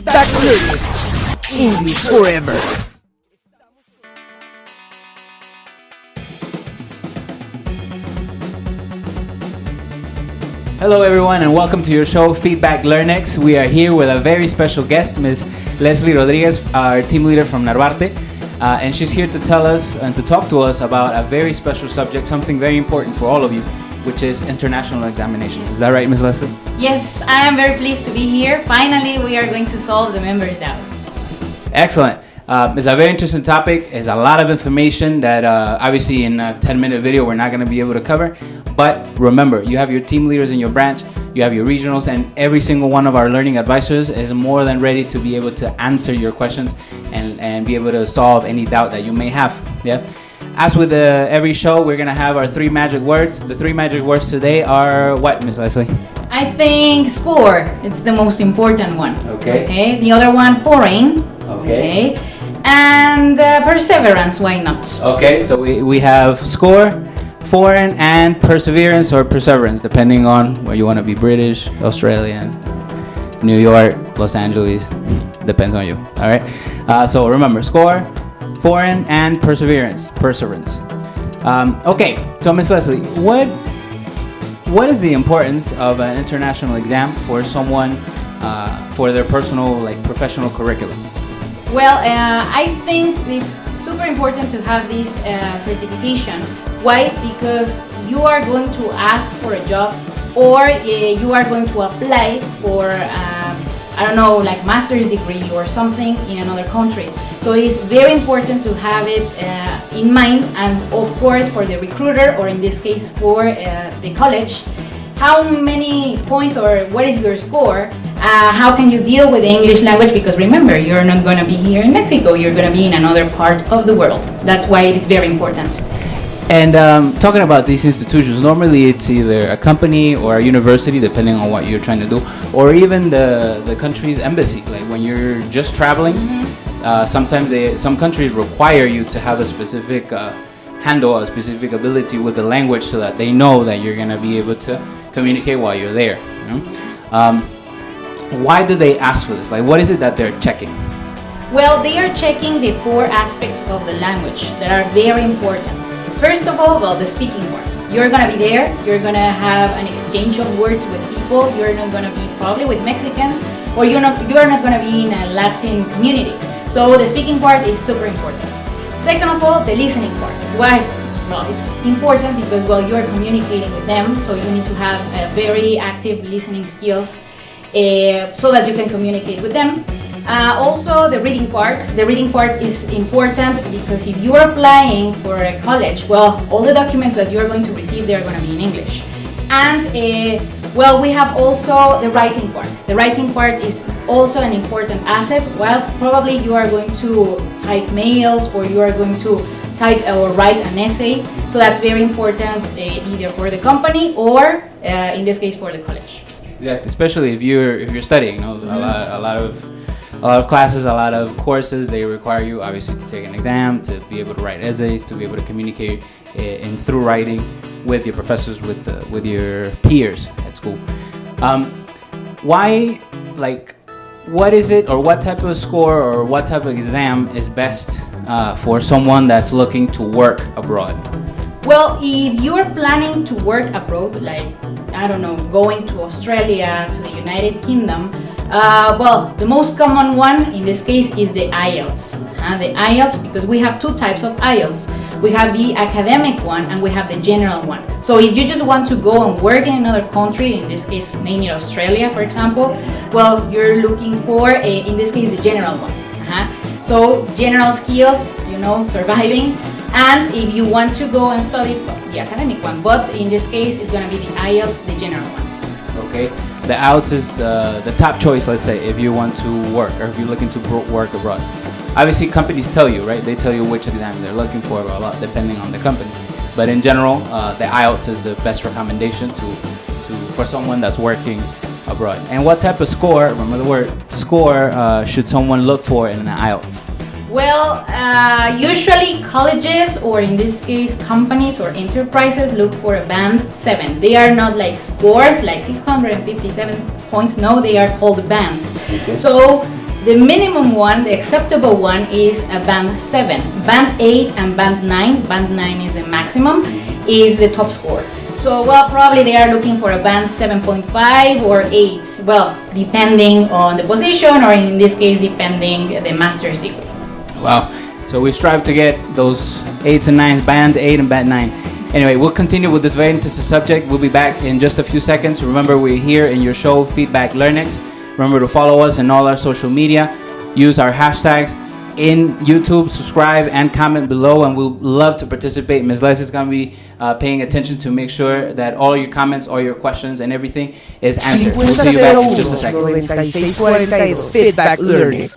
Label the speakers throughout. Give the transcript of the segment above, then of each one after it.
Speaker 1: Feedback Learnex. English forever.
Speaker 2: Hello everyone and welcome to your show Feedback Learnex. We are here with a very special guest, Ms. Leslie Rodriguez, our team leader from Narvarte. And she's here to tell us and to talk to us about a very special subject, something very important for all of you, which is international examinations. Is that right, Ms. Leslie?
Speaker 3: Yes, I am very pleased to be here. Finally, we are going to solve the members' doubts.
Speaker 2: Excellent. It's a very interesting topic. It's a lot of information that obviously in a 10-minute video we're not going to be able to cover. But remember, you have your team leaders in your branch, you have your regionals, and every single one of our learning advisors is more than ready to be able to answer your questions and be able to solve any doubt that you may have. Yeah. As with every show, we're going to have our 3 magic words. The 3 magic words today are what, Ms. Leslie?
Speaker 3: I think score. It's the most important one.
Speaker 2: Okay.
Speaker 3: The other one, foreign. Okay. And perseverance, why not?
Speaker 2: Okay, so we have score, foreign, and perseverance or perseverance, depending on where you want to be, British, Australian, New York, Los Angeles, depends on you, all right? So remember, score, foreign, and perseverance. Okay, so Ms. Leslie, what is the importance of an international exam for someone for their personal, professional curriculum?
Speaker 3: Well, I think it's super important to have this certification. Why? Because you are going to ask for a job or you are going to apply for, master's degree or something in another country. So it's very important to have it in mind, and of course for the recruiter, or in this case for the college, how many points or what is your score? How can you deal with the English language? Because remember, you're not going to be here in Mexico, you're going to be in another part of the world. That's why it is very important.
Speaker 2: And talking about these institutions, normally it's either a company or a university, depending on what you're trying to do, or even the country's embassy. Like when you're just traveling, sometimes some countries require you to have a specific handle, a specific ability with the language so that they know that you're going to be able to communicate while you're there. You know? Why do they ask for this? What is it that they're checking?
Speaker 3: Well, they are checking the 4 aspects of the language that are very important. First of all, the speaking part. You're going to be there, you're going to have an exchange of words with people, you're not going to be probably with Mexicans, or you're not going to be in a Latin community. So the speaking part is super important. Second of all, the listening part. Why? Well, it's important because, you're communicating with them, so you need to have very active listening skills so that you can communicate with them. Also, the reading part. The reading part is important because if you are applying for a college, all the documents that you're going to receive, they're going to be in English. And, we have also the writing part. The writing part is also an important asset. Probably you are going to type mails or you are going to type or write an essay. So that's very important either for the company or, in this case, for the college.
Speaker 2: Exactly, especially if you're studying, a lot of classes, a lot of courses, they require you obviously to take an exam, to be able to write essays, to be able to communicate through writing with your professors, with your peers at school. What is it, or what type of score or what type of exam is best for someone that's looking to work abroad?
Speaker 3: Well, if you're planning to work abroad, going to Australia, to the United Kingdom, the most common one in this case is the IELTS. The IELTS, because we have 2 types of IELTS. We have the academic one and we have the general one. So if you just want to go and work in another country, in this case, maybe Australia, for example, you're looking for, in this case, the general one. So general skills, surviving. And if you want to go and study, the academic one. But in this case, it's going to be the IELTS, the general one.
Speaker 2: Okay. The IELTS is the top choice, let's say, if you want to work or if you're looking to work abroad. Obviously, companies tell you, right? They tell you which exam they're looking for, a lot depending on the company. But in general, the IELTS is the best recommendation for someone that's working abroad. And what type of score, remember the word score, should someone look for in an IELTS?
Speaker 3: Well, usually colleges, or in this case companies or enterprises, look for a band 7. They are not like scores, like 657 points. No, they are called bands. Okay. So The minimum one, the acceptable one, is a band 7. Band 8 and band 9, band 9 is the maximum, is the top score. So, well, probably they are looking for a band 7.5 or 8, well, depending on the position, or in this case, depending the master's degree.
Speaker 2: Wow. So we strive to get those 8s and 9s, band 8 and band 9. Anyway, we'll continue with this very interesting subject. We'll be back in just a few seconds. Remember, we're here in your show, Feedback Learnex. Remember to follow us in all our social media. Use our hashtags in YouTube, subscribe, and comment below, and we'll love to participate. Ms. Leslie's going to be paying attention to make sure that all your comments, all your questions, and everything is answered. We'll see you back in just a second.
Speaker 1: 9642 Feedback Learning.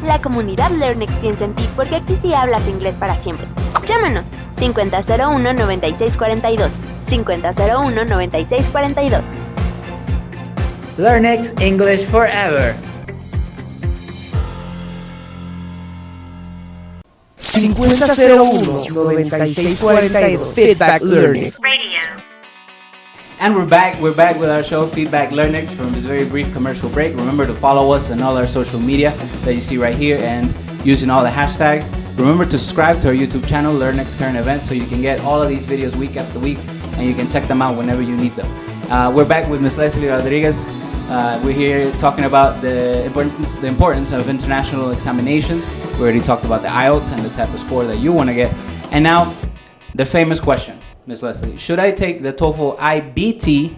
Speaker 4: La comunidad Learnex piensa en ti porque aquí sí hablas inglés para siempre. Llámanos 5001-9642, 5001-9642.
Speaker 5: Learnex English Forever.
Speaker 1: 5001-9642 Feedback Learning.
Speaker 2: And we're back with our show, Feedback Learnex, from this very brief commercial break. Remember to follow us on all our social media that you see right here and using all the hashtags. Remember to subscribe to our YouTube channel, Learnex Current Events, so you can get all of these videos week after week and you can check them out whenever you need them. We're back with Ms. Leslie Rodriguez. We're here talking about the importance of international examinations. We already talked about the IELTS and the type of score that you want to get. And now, the famous question, Ms. Leslie. Should I take the TOEFL IBT,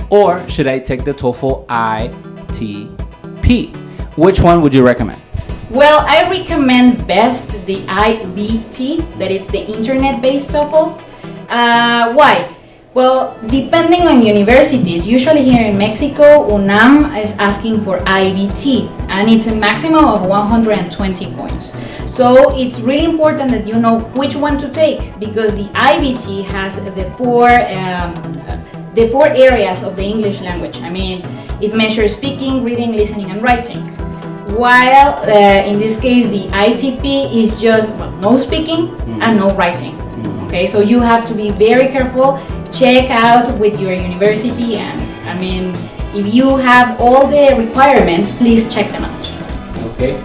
Speaker 2: or should I take the TOEFL ITP? Which one would you recommend?
Speaker 3: Well, I recommend best the IBT, that it's the internet-based TOEFL. Why? Well, depending on universities, usually here in Mexico, UNAM is asking for IBT, and it's a maximum of 120 points. So it's really important that you know which one to take, because the IBT has the four areas of the English language. I mean, it measures speaking, reading, listening, and writing. While in this case, the ITP is just no speaking and no writing. Okay, so you have to be very careful. Check out with your university, and I mean, if you have all the requirements, please check them out.
Speaker 2: Okay,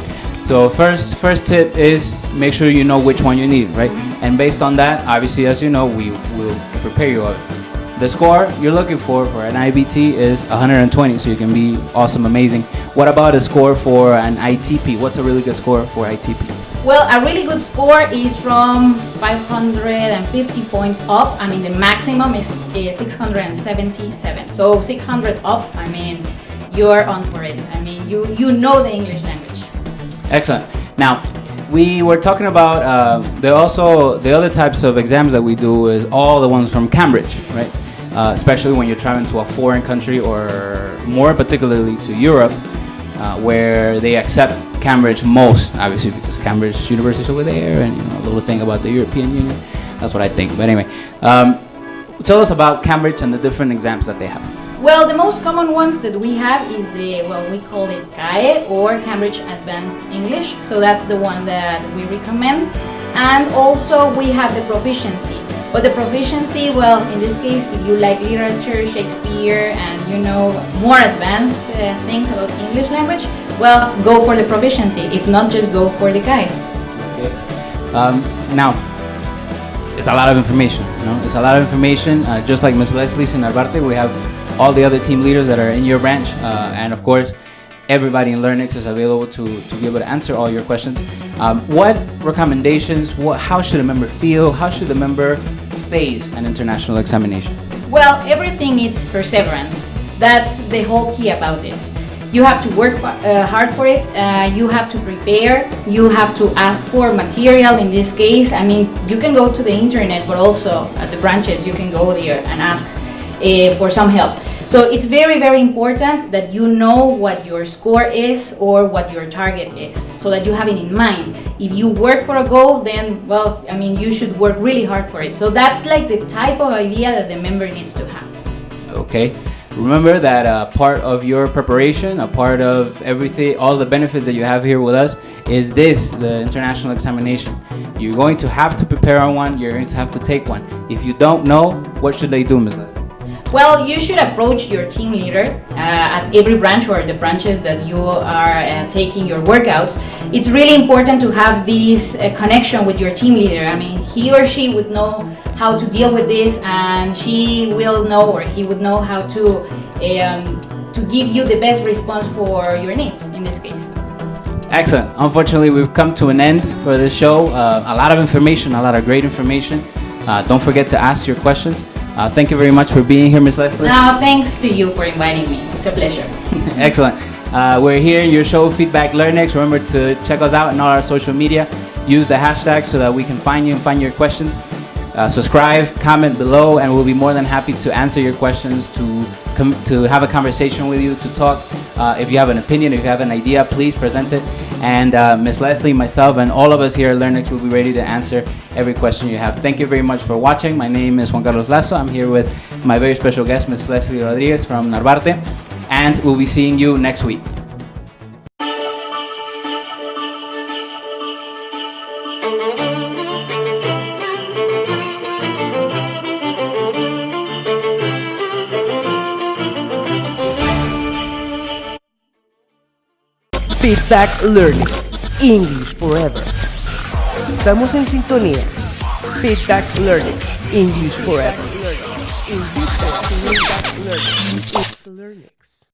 Speaker 2: so first tip is make sure you know which one you need, right? And based on that, obviously, as you know, we will prepare you of it. The score you're looking for an IBT is 120, so you can be awesome, amazing. What about a score for an ITP? What's a really good score for ITP?
Speaker 3: Well, a really good score is from 550 points up. I mean, the maximum is 677. So 600 up, I mean, you're on for it. I mean, you know the English language.
Speaker 2: Excellent. Now, we were talking about the other types of exams that we do is all the ones from Cambridge, right? Especially when you're traveling to a foreign country, or more particularly to Europe, where they accept Cambridge most, obviously, because Cambridge University is over there, and a little thing about the European Union. That's what I think. But anyway, tell us about Cambridge and the different exams that they have.
Speaker 3: Well, the most common ones that we have is we call it CAE, or Cambridge Advanced English. So that's the one that we recommend. And also we have the proficiency. But the proficiency, well, in this case, if you like literature, Shakespeare, and you know more advanced things about English language, well, go for the proficiency. If not, just go for the CAE.
Speaker 2: Okay. Now, it's a lot of information. It's a lot of information. Just like Ms. Leslie in Narvarte, we have all the other team leaders that are in your branch, and of course, everybody in Learnex is available to be able to answer all your questions. What recommendations? How should a member feel? How should the member face an international examination?
Speaker 3: Well, everything is perseverance. That's the whole key about this. You have to work hard for it. You have to prepare. You have to ask for material. In this case, I mean, you can go to the internet, but also at the branches, you can go there and ask for some help. So it's very, very important that you know what your score is or what your target is, so that you have it in mind. If you work for a goal, then, well, I mean, you should work really hard for it. So that's like the type of idea that the member needs to have.
Speaker 2: Okay. Remember that part of your preparation, a part of everything, all the benefits that you have here with us is the international examination. You're going to have to prepare on one, you're going to have to take one. If you don't know, what should they do, Ms. Leslie?
Speaker 3: Well, you should approach your team leader at every branch or the branches that you are taking your workouts. It's really important to have this connection with your team leader. I mean, he or she would know how to deal with this, and she will know, or he would know how to give you the best response for your needs in this case.
Speaker 2: Excellent. Unfortunately, we've come to an end for this show. A lot of information, a lot of great information. Don't forget to ask your questions. Thank you very much for being here, Ms. Leslie.
Speaker 3: No, thanks to you for inviting me. It's a pleasure.
Speaker 2: Excellent. We're here in your show, Feedback Learnex. Remember to check us out on all our social media. Use the hashtag so that we can find you and find your questions. Subscribe, comment below, and we'll be more than happy to answer your questions, to have a conversation with you, to talk. If you have an opinion, if you have an idea, please present it. And Ms. Leslie, myself, and all of us here at Learnex will be ready to answer every question you have. Thank you very much for watching. My name is Juan Carlos Lazo. I'm here with my very special guest, Ms. Leslie Rodriguez from Narvarte, and we'll be seeing you next week.
Speaker 1: Feedback Learning, English Forever. Estamos en sintonía. Feedback Learning, English Forever. English Forever. Feedback Learning, English Learning.